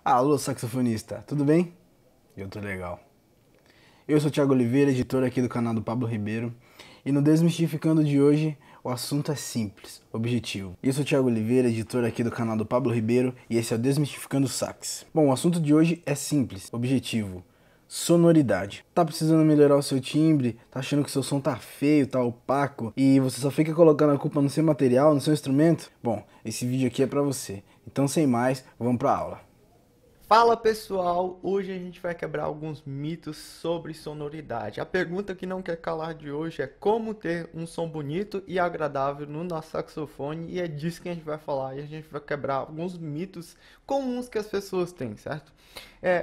Alô, saxofonista, tudo bem? Eu tô legal. Eu sou o Thiago Oliveira, editor aqui do canal do Pablo Ribeiro, e no Desmistificando de hoje o assunto é simples, objetivo. Eu sou o Thiago Oliveira, editor aqui do canal do Pablo Ribeiro, e esse é o Desmistificando Sax. Bom, o assunto de hoje é simples, objetivo. Sonoridade. Tá precisando melhorar o seu timbre? Tá achando que seu som tá feio, tá opaco e você só fica colocando a culpa no seu material, no seu instrumento? Bom, esse vídeo aqui é pra você. Então, sem mais, vamos pra aula. Fala pessoal, hoje a gente vai quebrar alguns mitos sobre sonoridade. A pergunta que não quer calar de hoje é como ter um som bonito e agradável no nosso saxofone, e é disso que a gente vai falar, e a gente vai quebrar alguns mitos comuns que as pessoas têm, certo?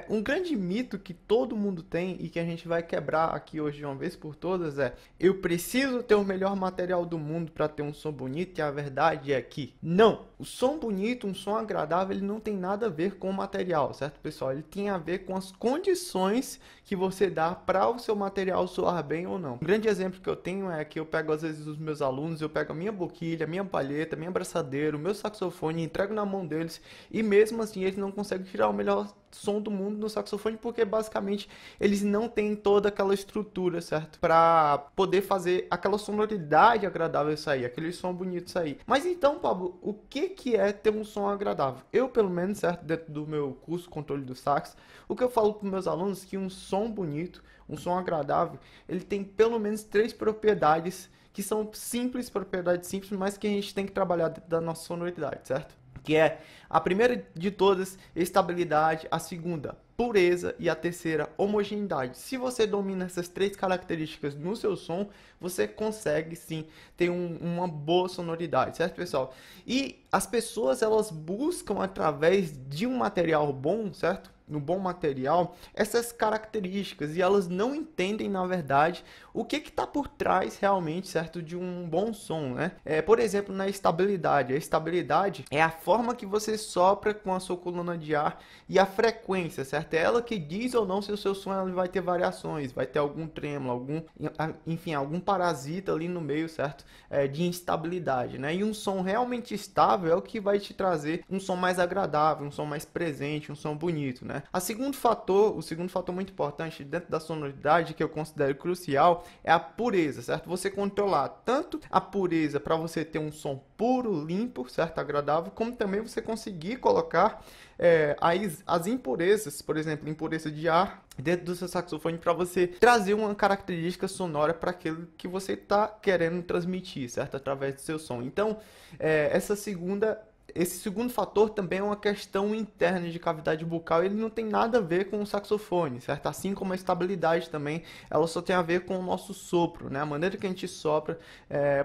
Um grande mito que todo mundo tem e que a gente vai quebrar aqui hoje de uma vez por todas é: eu preciso ter o melhor material do mundo para ter um som bonito, e a verdade é que não. O som bonito, um som agradável, ele não tem nada a ver com o material, certo, pessoal? Ele tem a ver com as condições que você dá para o seu material soar bem ou não. Um grande exemplo que eu tenho é que eu pego às vezes os meus alunos, eu pego a minha boquilha, a minha palheta, a minha abraçadeira, o meu saxofone, entrego na mão deles e mesmo assim eles não conseguem tirar o melhor som do mundo no saxofone, porque basicamente eles não têm toda aquela estrutura, certo? Para poder fazer aquela sonoridade agradável sair, aquele som bonito sair. Mas então, Pablo, o que é ter um som agradável? Eu, pelo menos, certo, dentro do meu curso Controle do Sax, o que eu falo para meus alunos é que um som bonito, um som agradável, ele tem pelo menos 3 propriedades que são simples, propriedades simples, mas que a gente tem que trabalhar dentro da nossa sonoridade, certo? Que é a primeira de todas, estabilidade, a segunda, pureza e a terceira, homogeneidade. Se você domina essas 3 características no seu som, você consegue sim ter uma boa sonoridade, certo, pessoal? E as pessoas, elas buscam através de um material bom, certo? No bom material, essas características, e elas não entendem, na verdade, o que está por trás realmente, certo, de um bom som, né? Por exemplo, na estabilidade. A estabilidade é a forma que você sopra com a sua coluna de ar e a frequência, certo? É ela que diz ou não se o seu som vai ter variações, vai ter algum trêmulo, enfim, algum parasita ali no meio, certo? De instabilidade, né? E um som realmente estável é o que vai te trazer um som mais agradável, um som mais presente, um som bonito, né? O segundo fator muito importante dentro da sonoridade, que eu considero crucial, é a pureza, certo? Você controlar tanto a pureza para você ter um som puro, limpo, certo? Agradável, como também você conseguir colocar as impurezas, por exemplo, impureza de ar dentro do seu saxofone para você trazer uma característica sonora para aquilo que você está querendo transmitir, certo? Através do seu som. Então, esse segundo fator também é uma questão interna de cavidade bucal, ele não tem nada a ver com o saxofone, certo? Assim como a estabilidade também, ela só tem a ver com o nosso sopro, né? A maneira que a gente sopra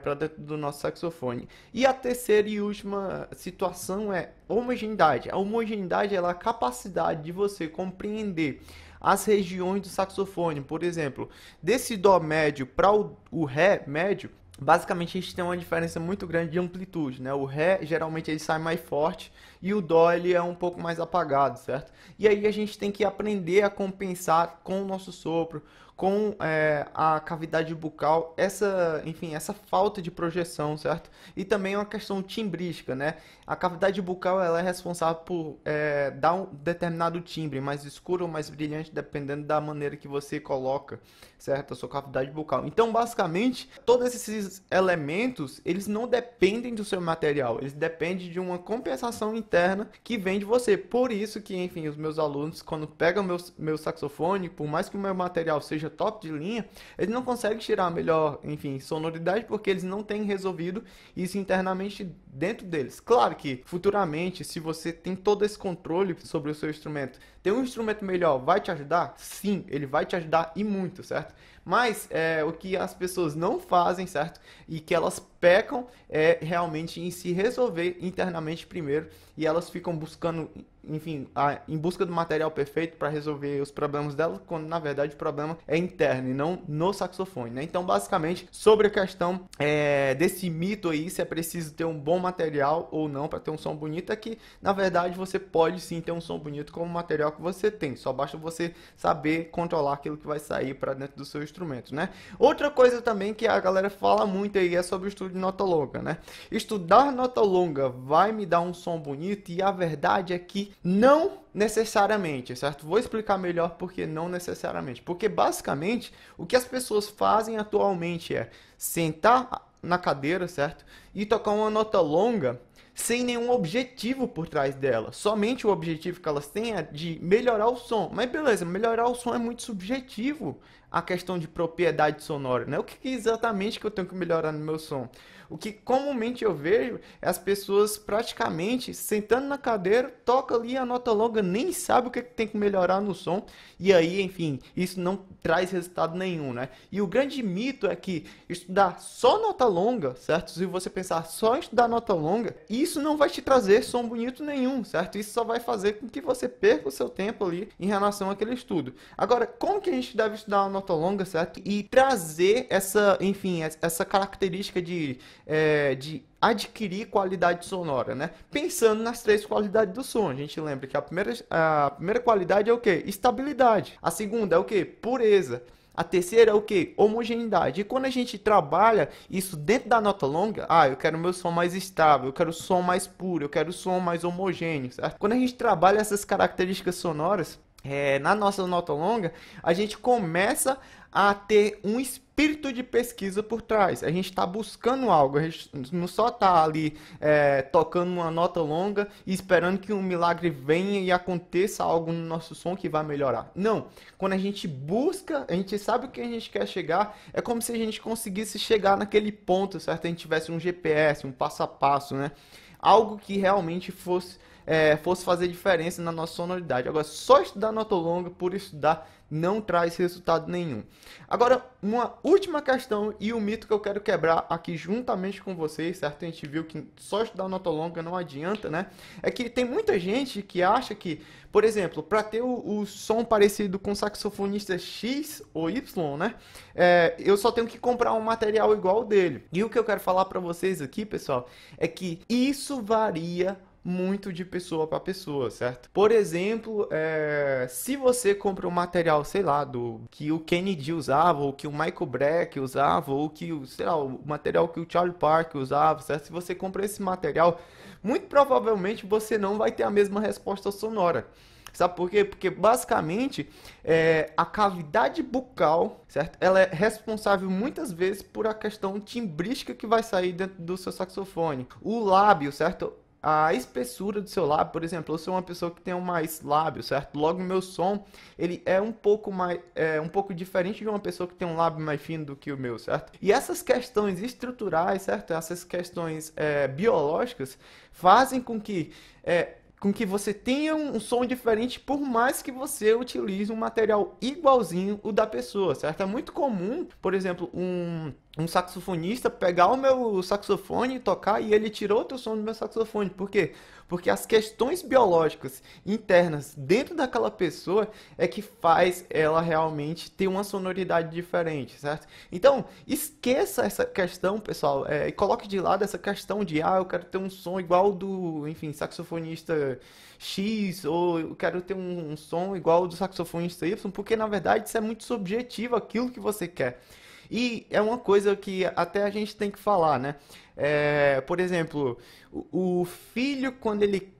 para dentro do nosso saxofone. E a terceira e última situação é homogeneidade. A homogeneidade é a capacidade de você compreender as regiões do saxofone. Por exemplo, desse dó médio para o ré médio, basicamente a gente tem uma diferença muito grande de amplitude, né? O ré geralmente ele sai mais forte e o dó ele é um pouco mais apagado, certo? E aí a gente tem que aprender a compensar com o nosso sopro, com a cavidade bucal, essa falta de projeção, certo? E também uma questão timbrística, né? A cavidade bucal ela é responsável por dar um determinado timbre, mais escuro ou mais brilhante, dependendo da maneira que você coloca, certo? A sua cavidade bucal. Então, basicamente, todos esses elementos, eles não dependem do seu material, eles dependem de uma compensação interna que vem de você. Por isso que, enfim, os meus alunos, quando pegam meu saxofone, por mais que o meu material seja top de linha, eles não conseguem tirar a melhor, enfim, sonoridade, porque eles não têm resolvido isso internamente dentro deles. Claro que, futuramente, se você tem todo esse controle sobre o seu instrumento, ter um instrumento melhor vai te ajudar? Sim, ele vai te ajudar e muito, certo? Mas o que as pessoas não fazem, certo? E que elas pecam é realmente em se resolver internamente primeiro, e elas ficam buscando, enfim, em busca do material perfeito para resolver os problemas dela, quando na verdade o problema é interno e não no saxofone, né? Então, basicamente, sobre a questão desse mito aí, se é preciso ter um bom material ou não para ter um som bonito, é que na verdade você pode sim ter um som bonito com o material que você tem, só basta você saber controlar aquilo que vai sair para dentro do seu instrumento, né? Outra coisa também que a galera fala muito aí é sobre o estudo de nota longa, né? Estudar nota longa vai me dar um som bonito, e a verdade é que Não necessariamente, certo? Vou explicar melhor porque não necessariamente. Porque basicamente o que as pessoas fazem atualmente é sentar na cadeira, certo? E tocar uma nota longa sem nenhum objetivo por trás dela. Somente o objetivo que elas têm é de melhorar o som. Mas beleza, melhorar o som é muito subjetivo. A questão de propriedade sonora, né? O que exatamente que eu tenho que melhorar no meu som? O que comumente eu vejo é as pessoas praticamente sentando na cadeira, toca ali a nota longa, nem sabe o que tem que melhorar no som, e aí, enfim, isso não traz resultado nenhum, né? E o grande mito é que estudar só nota longa, certo? Se você pensar só em estudar nota longa, isso não vai te trazer som bonito nenhum, certo? Isso só vai fazer com que você perca o seu tempo ali em relação àquele estudo. Agora, como que a gente deve estudar uma nota longa, certo? E trazer essa, enfim, essa característica de adquirir qualidade sonora, né? Pensando nas três qualidades do som. A gente lembra que a primeira qualidade é o quê? Estabilidade. A segunda é o quê? Pureza. A terceira é o quê? Homogeneidade. E quando a gente trabalha isso dentro da nota longa, eu quero meu som mais estável, eu quero o som mais puro, eu quero o som mais homogêneo, certo? Quando a gente trabalha essas características sonoras, na nossa nota longa, a gente começa a ter um espírito de pesquisa por trás. A gente está buscando algo, a gente não só está ali tocando uma nota longa e esperando que um milagre venha e aconteça algo no nosso som que vai melhorar. Não, quando a gente busca, a gente sabe o que a gente quer chegar, é como se a gente conseguisse chegar naquele ponto, certo? A gente tivesse um GPS, um passo a passo, né? Algo que realmente fosse fazer diferença na nossa sonoridade. Agora, só estudar nota longa por estudar não traz resultado nenhum. Agora, uma última questão e o mito que eu quero quebrar aqui juntamente com vocês, certo? A gente viu que só estudar nota longa não adianta, né? É que tem muita gente que acha que, por exemplo, para ter o som parecido com o saxofonista X ou Y, né? Eu só tenho que comprar um material igual ao dele. E o que eu quero falar para vocês aqui, pessoal, é que isso varia muito de pessoa para pessoa, certo? Por exemplo, se você compra um material, sei lá, do que o Kennedy usava, ou que o Michael Breck usava, ou que, sei lá, o material que o Charlie Parker usava, certo? Se você compra esse material, muito provavelmente você não vai ter a mesma resposta sonora. Sabe por quê? Porque basicamente a cavidade bucal, certo? Ela é responsável muitas vezes por a questão timbrística que vai sair dentro do seu saxofone. O lábio, certo? A espessura do seu lábio, por exemplo, eu sou uma pessoa que tem mais lábio, certo? Logo, meu som, ele é um pouco diferente de uma pessoa que tem um lábio mais fino do que o meu, certo? E essas questões estruturais, certo? Essas questões biológicas fazem com que você tenha um som diferente, por mais que você utilize um material igualzinho o da pessoa, certo? É muito comum, por exemplo, um saxofonista pegar o meu saxofone e tocar e ele tirou outro som do meu saxofone. Por quê? Porque as questões biológicas internas dentro daquela pessoa é que faz ela realmente ter uma sonoridade diferente, certo? Então, esqueça essa questão, pessoal, e coloque de lado essa questão de, eu quero ter um som igual do, enfim, saxofonista X, ou eu quero ter um som igual do saxofonista Y, porque na verdade isso é muito subjetivo, aquilo que você quer. E é uma coisa que até a gente tem que falar, né? Por exemplo, o filho, quando ele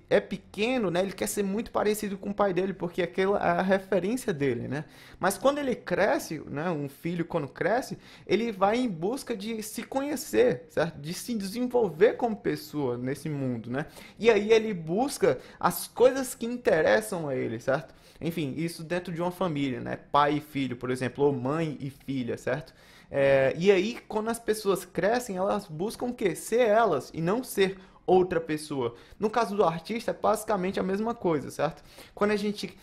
é pequeno, né? Ele quer ser muito parecido com o pai dele, porque aquela é a referência dele, né? Mas quando ele cresce, né? Um filho, quando cresce, ele vai em busca de se conhecer, certo? De se desenvolver como pessoa nesse mundo, né? E aí ele busca as coisas que interessam a ele, certo? Enfim, isso dentro de uma família, né? Pai e filho, por exemplo, ou mãe e filha, certo? E aí, quando as pessoas crescem, elas buscam o quê? Ser elas e não ser outra pessoa. No caso do artista, é basicamente a mesma coisa, certo? Quando a gente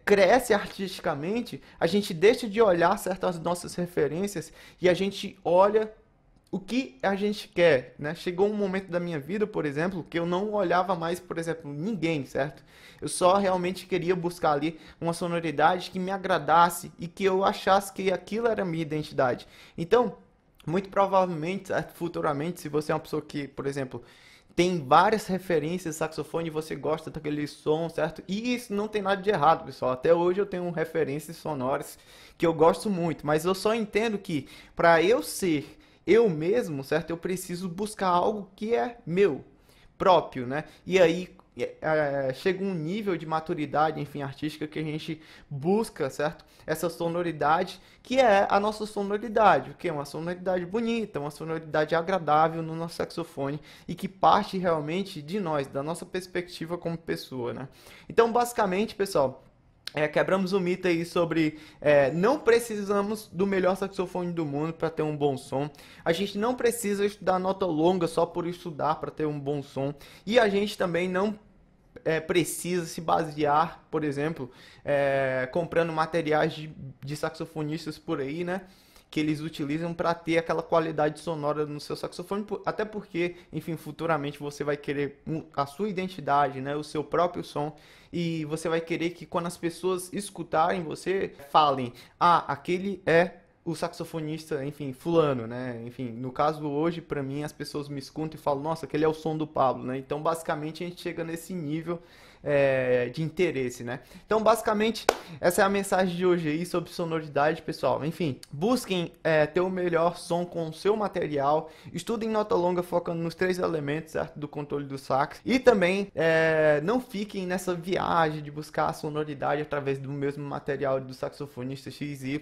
cresce artisticamente, a gente deixa de olhar certas nossas referências e a gente olha o que a gente quer, né? Chegou um momento da minha vida, por exemplo, que eu não olhava mais, por exemplo, ninguém, certo? Eu só realmente queria buscar ali uma sonoridade que me agradasse e que eu achasse que aquilo era a minha identidade. Então, muito provavelmente, certo? Futuramente, se você é uma pessoa que, por exemplo, tem várias referências de saxofone e você gosta daquele som, certo? E isso não tem nada de errado, pessoal. Até hoje eu tenho referências sonoras que eu gosto muito, mas eu só entendo que para eu ser eu mesmo, certo? Eu preciso buscar algo que é meu, próprio, né? E aí, chega um nível de maturidade, enfim, artística que a gente busca, certo? Essa sonoridade que é a nossa sonoridade, o que é uma sonoridade bonita, uma sonoridade agradável no nosso saxofone e que parte realmente de nós, da nossa perspectiva como pessoa, né? Então, basicamente, pessoal, quebramos o mito aí sobre não precisamos do melhor saxofone do mundo para ter um bom som. A gente não precisa estudar nota longa só por estudar para ter um bom som. E a gente também não precisa se basear, por exemplo, comprando materiais de saxofonistas por aí, né? Que eles utilizam para ter aquela qualidade sonora no seu saxofone, até porque, enfim, futuramente você vai querer a sua identidade, né, o seu próprio som, e você vai querer que quando as pessoas escutarem você, falem, aquele é o saxofonista, enfim, fulano, né? Enfim, no caso hoje, para mim, as pessoas me escutam e falam, nossa, aquele é o som do Pablo, né? Então, basicamente, a gente chega nesse nível de interesse, né? Então, basicamente, essa é a mensagem de hoje aí sobre sonoridade, pessoal. Enfim, busquem ter o melhor som com o seu material, estudem nota longa focando nos 3 elementos, certo? Do controle do sax, e também não fiquem nessa viagem de buscar a sonoridade através do mesmo material do saxofonista XY.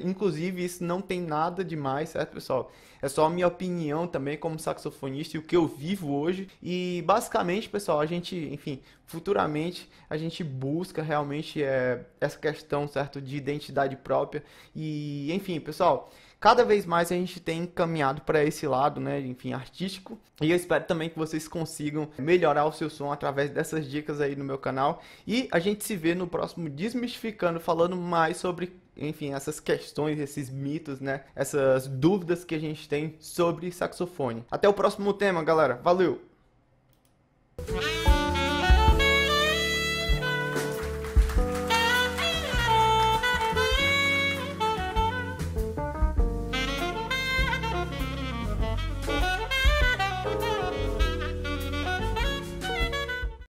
Inclusive, isso não tem nada demais, certo, pessoal? É só a minha opinião também como saxofonista e o que eu vivo hoje. E basicamente, pessoal, a gente, enfim, futuramente a gente busca realmente essa questão, certo, de identidade própria. E, enfim, pessoal, cada vez mais a gente tem caminhado para esse lado, né, enfim, artístico. E eu espero também que vocês consigam melhorar o seu som através dessas dicas aí no meu canal. E a gente se vê no próximo Desmistificando, falando mais sobre, enfim, essas questões, esses mitos, né, essas dúvidas que a gente tem sobre saxofone. Até o próximo tema, galera. Valeu!